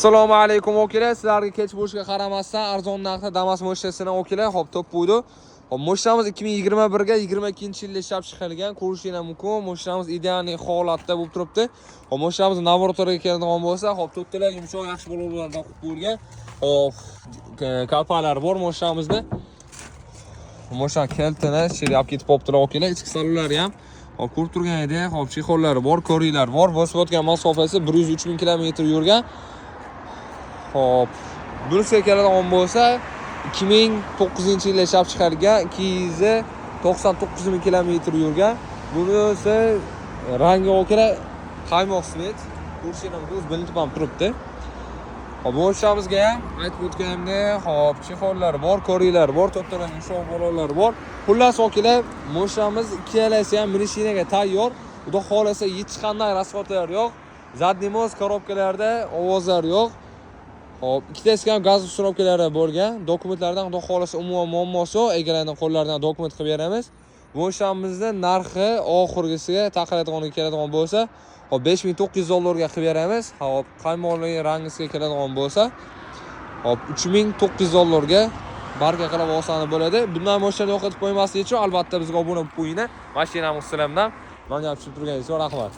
Assalomu alaykum okalar. Sizlarga kech bo'lishiga qaramasdan arzon narxda Damas mo'shtasini okalar hop top qo'ydi. Hop mo'shtamiz 2021 ga 22-yilda ishlab chiqarilgan. Ko'rishingiz mumkin. Mo'shtamiz ideal holatda bo'lib turibdi. Hop mo'shtamiz laboratoriyaga keladigan bo'lsa, hop to'rttalar yumshoq yaxshi bo'lganlardan qilib qo'yilgan. Hop kalpalar bor mo'shtamizda. Mo'shtam keltini ichiga olib ketib qoptilar okalar. Ichki salonlari ham hop ko'rib turgan edi. Hop chexollari bor, ko'ringlar bor. Bosib o'tgan masofasi 103 ming kilometr yurgan. Hop, bunisiga keladigan bo'lsa 2009-yilda ishlab chiqarilgan, 299 ming kilometr yurgan. Bunisi rangi okra qaymoq svet. Ko'rishingiz mumkin, bilinib ham turibdi. Hop, mo'shamizga ham aytib o'tganimdek, hop, chexollari bor, ko'ringlar bor, to'rttadan yumshoq bolalar bor. Xullas okalar, mo'shamiz ikkalasi ham mashinaga tayyor. Xudo xolasa hech qanday rasxotlar yo'q. Zadniy moz korobkalarda ovozlar yo'q. Hop, ikkitasi ham gaz uстановkalari bo'lgan. Dokumentlardan xudo xolasa umuman muammosi yo'q. Egalarning qo'llaridan dokument qilib beramiz. Mo'shamizning narxi oxirgisiga taqiladigan keladigan bo'lsa, hop $5900 ga qilib beramiz. Hop, qaymoqli rangisiga keladigan bo'lsa, hop $3900 ga barga qilib olsangiz bo'ladi. Bundan mo'shani yo'qotib qo'ymaslik uchun albatta bizga obuna bo'lib qo'yinglar. Mashinamiz sizlardan. Men gap tushunib turganingiz uchun rahmat.